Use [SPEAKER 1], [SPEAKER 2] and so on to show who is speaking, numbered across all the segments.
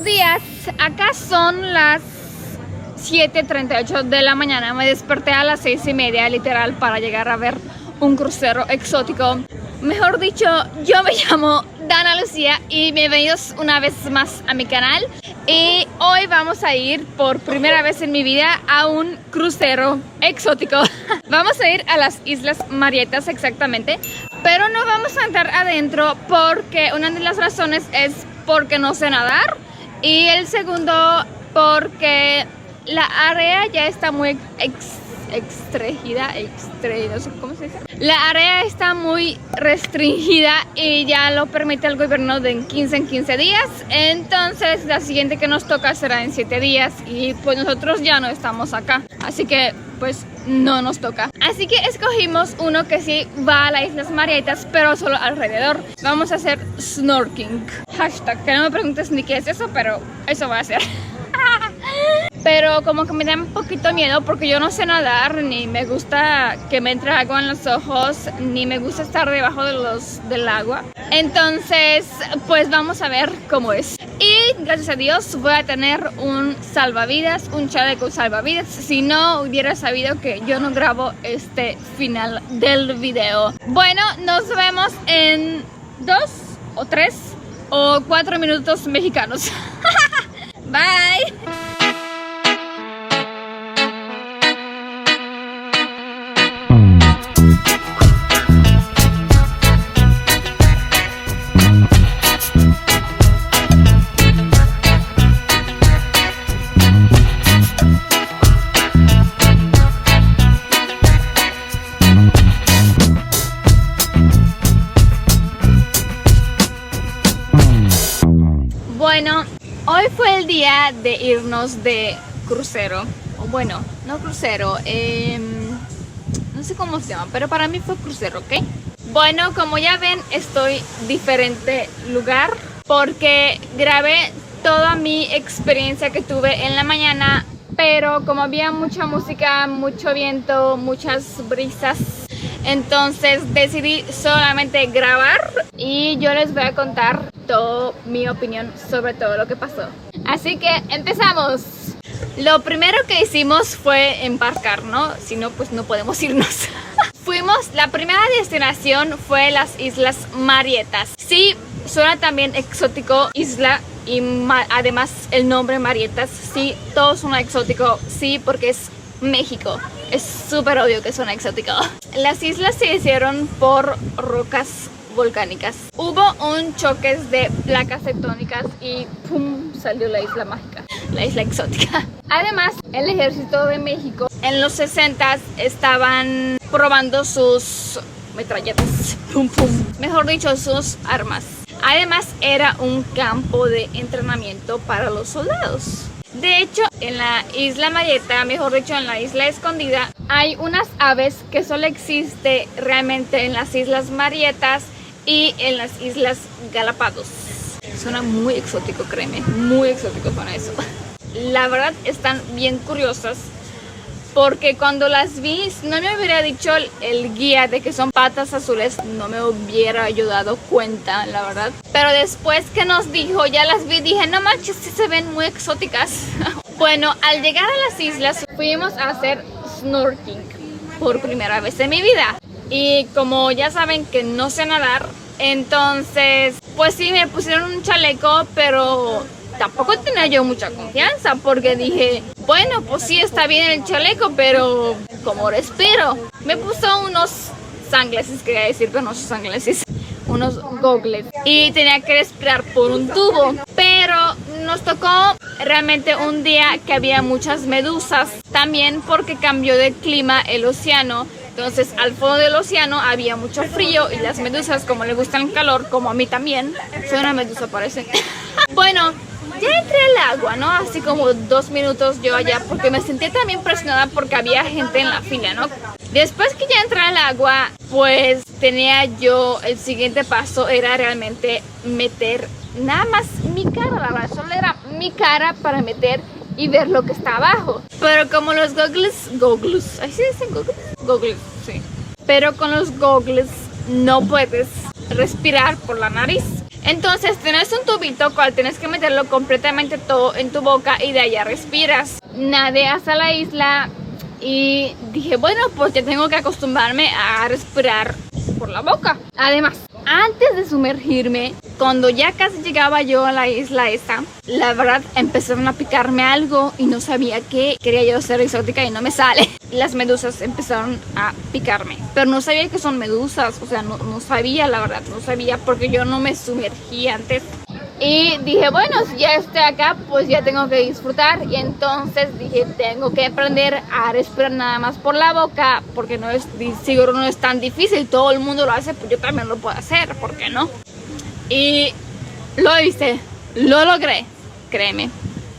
[SPEAKER 1] Buenos días, acá son las 7:38 de la mañana. Me desperté a las 6:30 literal para llegar a ver un crucero exótico. Mejor dicho, yo me llamo Dana Lucía y bienvenidos una vez más a mi canal. Y hoy vamos a ir por primera vez en mi vida a un crucero exótico. Vamos a ir a las Islas Marietas exactamente, pero no vamos a entrar adentro porque una de las razones es porque no sé nadar y el segundo porque la área ya está muy no sé cómo se dice. La área está muy restringida y ya lo permite el gobierno de 15 en 15 días. Entonces la siguiente que nos toca será en 7 días y pues nosotros ya no estamos acá. Así que pues no nos toca. Así que escogimos uno que sí va a las Islas Marietas, pero solo alrededor. Vamos a hacer snorkeling. Hashtag, que no me preguntes ni qué es eso, pero eso va a ser. Pero como que me da un poquito miedo porque yo no sé nadar, ni me gusta que me entre agua en los ojos, ni me gusta estar debajo del agua. Entonces, pues vamos a ver cómo es. Y gracias a Dios voy a tener un salvavidas, un chaleco salvavidas. Si no hubiera sabido que yo no grabo este final del video. Bueno, nos vemos en 2 o 3 o 4 minutos mexicanos. Bye. Bueno, hoy fue el día de irnos de crucero. O bueno, no crucero, no sé cómo se llama, pero para mí fue crucero, ¿ok? Bueno, como ya ven, estoy diferente lugar porque grabé toda mi experiencia que tuve en la mañana, pero como había mucha música, mucho viento, muchas brisas, entonces decidí solamente grabar y yo les voy a contar toda mi opinión sobre todo lo que pasó. Así que empezamos. Lo primero que hicimos fue embarcar, ¿no? Si no, pues no podemos irnos. La primera destinación fue las Islas Marietas. Sí, suena también exótico isla y además el nombre Marietas. Sí, todo suena exótico, sí, porque es México. Es súper obvio que suena exótico. Las islas se hicieron por rocas volcánicas. Hubo un choque de placas tectónicas y ¡pum! Salió la isla mágica, la isla exótica. Además, el ejército de México en los 60s estaban probando sus metralletas, ¡pum, pum! Mejor dicho, sus armas. Además, era un campo de entrenamiento para los soldados. De hecho, en la isla Marieta, mejor dicho, en la isla escondida, hay unas aves que solo existe realmente en las Islas Marietas y en las Islas Galápagos. Suena muy exótico, créeme, muy exótico suena eso. La verdad están bien curiosas porque cuando las vi, si no me hubiera dicho el guía de que son patas azules, no me hubiera yo dado cuenta, la verdad. Pero después que nos dijo, ya las vi, dije, no manches, sí se ven muy exóticas. Bueno, al llegar a las islas, fuimos a hacer snorkeling por primera vez en mi vida. Y como ya saben que no sé nadar, entonces, pues sí, me pusieron un chaleco, pero tampoco tenía yo mucha confianza porque dije, bueno, pues sí está bien el chaleco, pero ¿cómo respiro? Me puso unos sunglasses, quería decir, pero no son sunglasses, unos goggles, y tenía que respirar por un tubo. Pero nos tocó realmente un día que había muchas medusas, también porque cambió de clima el océano. Entonces al fondo del océano había mucho frío y las medusas, como le gusta el calor, como a mí también, soy una medusa parece. Bueno, ya entré al agua, ¿no? Así como 2 minutos yo allá, porque me sentía también presionada porque había gente en la fila, ¿no? Después que ya entré al agua, pues tenía yo, el siguiente paso era realmente meter nada más mi cara, la verdad, solo era mi cara para meter y ver lo que está abajo. Pero como los goggles, ¿así se dicen goggles? Goggles, sí. Pero con los goggles no puedes respirar por la nariz. Entonces tienes un tubito cual tienes que meterlo completamente todo en tu boca y de allá respiras. Nadé hasta la isla y dije, bueno, pues ya tengo que acostumbrarme a respirar por la boca. Además, antes de sumergirme, cuando ya casi llegaba yo a la isla esta, la verdad empezaron a picarme algo y no sabía qué. Quería yo ser exótica y no me sale. Las medusas empezaron a picarme, pero no sabía que son medusas, o sea, no sabía, la verdad, no sabía porque yo no me sumergí antes. Y dije, bueno, si ya estoy acá, pues ya tengo que disfrutar. Y entonces dije, tengo que aprender a respirar nada más por la boca, porque no es, seguro no es tan difícil, todo el mundo lo hace, pues yo también lo puedo hacer, ¿por qué no? Y lo hice, lo logré, créeme,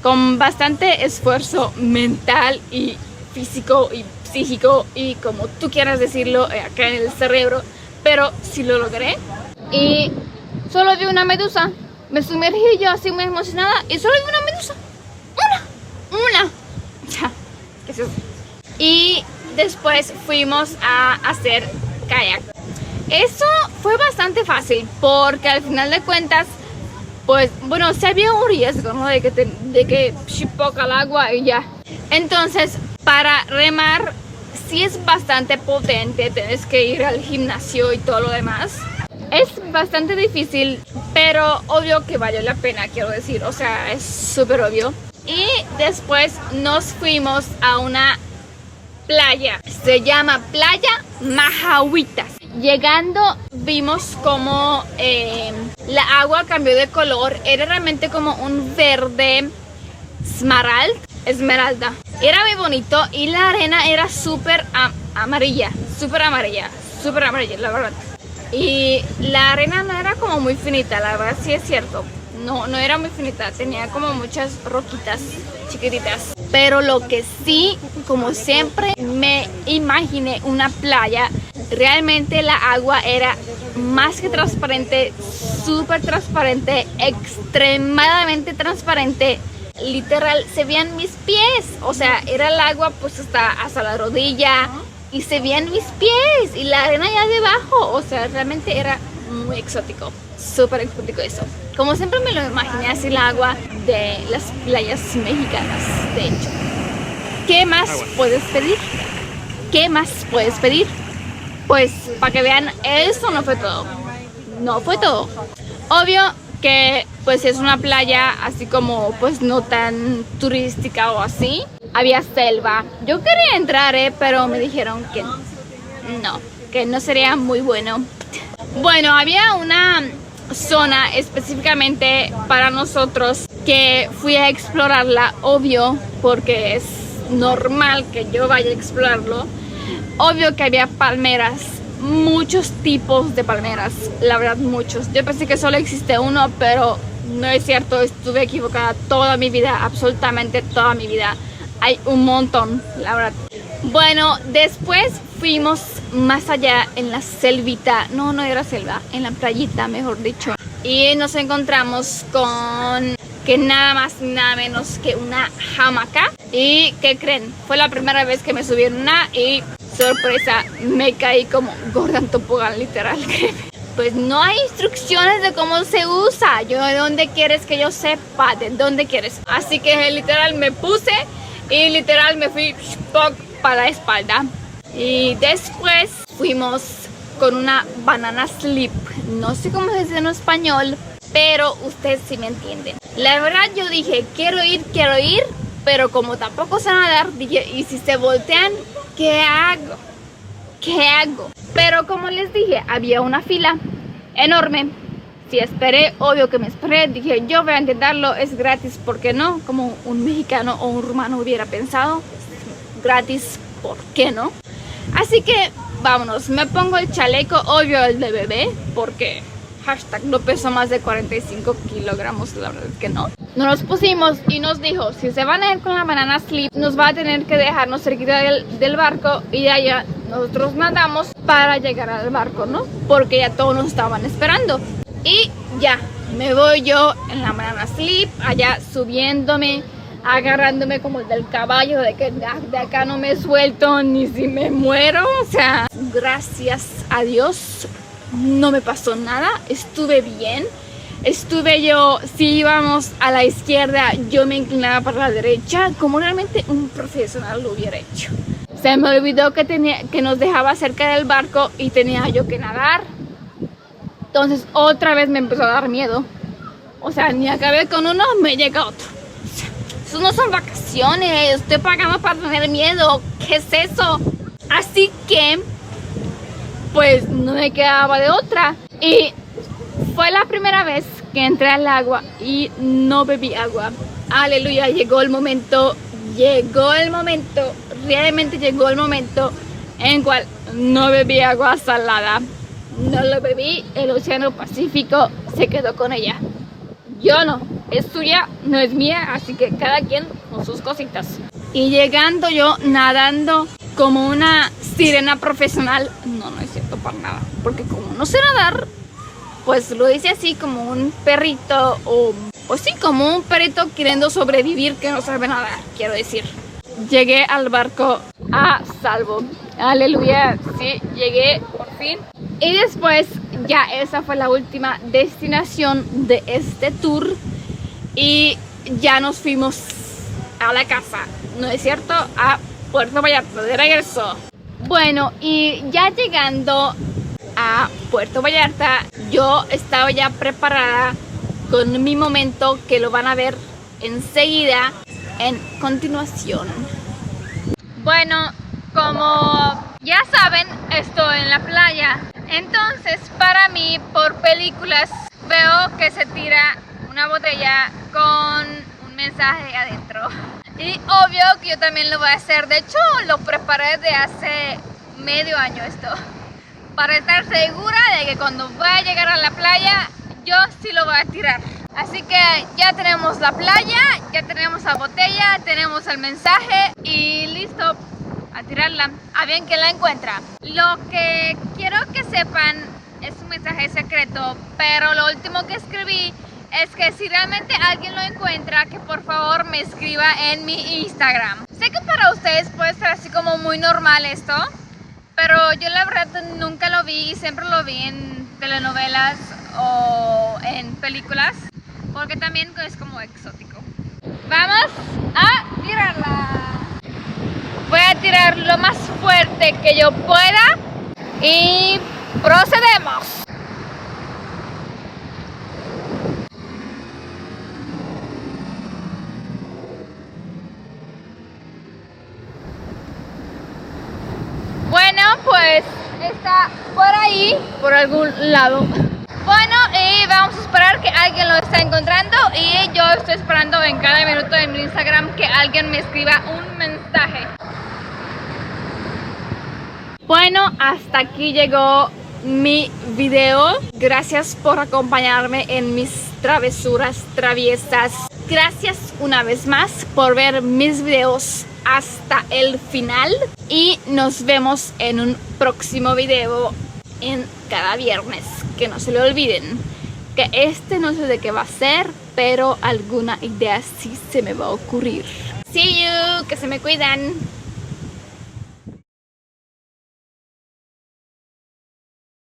[SPEAKER 1] con bastante esfuerzo mental y físico y psíquico y como tú quieras decirlo, acá en el cerebro, pero sí lo logré. Y solo vi una medusa. Me sumergí yo así muy emocionada y solo vi una medusa. Una. Ya, ¿qué es eso? Y después fuimos a hacer kayak. Eso fue bastante fácil porque al final de cuentas, pues, bueno, sí había un riesgo, ¿no? De que chipoca el agua y ya. Entonces, para remar, sí es bastante potente. Tienes que ir al gimnasio y todo lo demás. Es bastante difícil, pero obvio que valió la pena, quiero decir, o sea, es súper obvio. Y después nos fuimos a una playa, se llama Playa Majahuitas. Llegando vimos como la agua cambió de color, era realmente como un verde esmeralda. Era muy bonito y la arena era súper amarilla, la verdad. Y la arena no era como muy finita, la verdad sí es cierto. No era muy finita, tenía como muchas roquitas chiquititas. Pero lo que sí, como siempre me imaginé una playa, realmente la agua era más que transparente, súper transparente, extremadamente transparente. Literal, se veían mis pies, o sea, era el agua pues hasta la rodilla. Y se veían mis pies y la arena ya debajo. O sea, realmente era muy exótico. Súper exótico eso. Como siempre me lo imaginé así el agua de las playas mexicanas, de hecho. ¿Qué más puedes pedir? ¿Qué más puedes pedir? Pues para que vean, eso no fue todo. No fue todo. Obvio que pues es una playa así como pues no tan turística o así. Había selva. Yo quería entrar, pero me dijeron que no sería muy bueno. Bueno, había una zona específicamente para nosotros que fui a explorarla, obvio, porque es normal que yo vaya a explorarlo. Obvio que había palmeras, muchos tipos de palmeras, la verdad muchos. Yo pensé que solo existe uno, pero no es cierto, estuve equivocada toda mi vida, absolutamente toda mi vida. Hay un montón, la verdad. Bueno, después fuimos más allá en la selvita. No era selva, en la playita, mejor dicho. Y nos encontramos con que nada más ni nada menos que una hamaca. ¿Y qué creen? Fue la primera vez que me subí en una y sorpresa, me caí como gorda en tobogán, literal. Pues no hay instrucciones de cómo se usa. Yo, ¿de dónde quieres que yo sepa? ¿De dónde quieres? Así que literal me puse y literal me fui para la espalda. Y después fuimos con una banana slip. No sé cómo se dice en español, pero ustedes sí me entienden. La verdad yo dije, quiero ir, pero como tampoco sé nadar, dije, ¿y si se voltean? ¿Qué hago? Pero como les dije, había una fila enorme. Si esperé, obvio que me esperé. Dije, yo voy a intentarlo, es gratis, ¿por qué no? Como un mexicano o un rumano hubiera pensado. Gratis, ¿por qué no? Así que, vámonos, me pongo el chaleco, obvio el de bebé, porque hashtag no peso más de 45 kilogramos, la verdad es que no. Nos los pusimos y nos dijo, si se van a ir con la banana slip, nos va a tener que dejarnos cerquita del barco y de allá nosotros nadamos para llegar al barco, ¿no? Porque ya todos nos estaban esperando. Y ya, me voy yo en la banana slip, allá subiéndome, agarrándome como el del caballo, de que de acá no me suelto ni si me muero. O sea, gracias a Dios no me pasó nada, estuve bien. estuve yo, si íbamos a la izquierda, yo me inclinaba para la derecha, como realmente un profesional lo hubiera hecho. Se me olvidó que nos dejaba cerca del barco y tenía yo que nadar. Entonces otra vez me empezó a dar miedo. O sea, ni acabé con uno, me llega otro. O sea, eso no son vacaciones, estoy pagando para tener miedo. ¿Qué es eso? Así que, pues no me quedaba de otra. Y fue la primera vez que entré al agua y no bebí agua. Aleluya, llegó el momento, realmente llegó el momento en cual no bebí agua salada. No lo bebí, el océano Pacífico se quedó con ella. Yo no, es suya, no es mía, así que cada quien con sus cositas. Y llegando yo nadando como una sirena profesional, no es cierto para nada, porque como no sé nadar, pues lo hice así como un perrito o sí, como un perrito queriendo sobrevivir que no sabe nadar, quiero decir. Llegué al barco a salvo. Aleluya, sí, llegué por fin. Y después ya esa fue la última destinación de este tour y ya nos fuimos a la casa, ¿no es cierto? A Puerto Vallarta de regreso. Bueno, y ya llegando a Puerto Vallarta, yo estaba ya preparada con mi momento que lo van a ver enseguida en continuación. Bueno, como ya saben, estoy en la playa. Entonces, para mí, por películas, veo que se tira una botella con un mensaje adentro. Y obvio que yo también lo voy a hacer. De hecho, lo preparé desde hace medio año esto. Para estar segura de que cuando voy a llegar a la playa, yo sí lo voy a tirar. Así que ya tenemos la playa, ya tenemos la botella, tenemos el mensaje y listo. A tirarla, a bien que la encuentra. Lo que quiero que sepan es un mensaje secreto, pero lo último que escribí es que si realmente alguien lo encuentra, que por favor me escriba en mi Instagram. Sé que para ustedes puede ser así como muy normal esto, pero yo la verdad nunca lo vi y siempre lo vi en telenovelas o en películas, porque también es como exótico. Vamos a tirarla. Voy a tirar lo más fuerte que yo pueda y procedemos. Bueno, pues está por ahí, por algún lado. Bueno, y vamos a esperar que alguien lo esté encontrando y yo estoy esperando en cada minuto en mi Instagram que alguien me escriba un mensaje. Bueno, hasta aquí llegó mi video. Gracias por acompañarme en mis travesuras traviesas. Gracias una vez más por ver mis videos hasta el final. Y nos vemos en un próximo video en cada viernes. Que no se le olviden que este no sé de qué va a ser, pero alguna idea sí se me va a ocurrir. See you, que se me cuidan.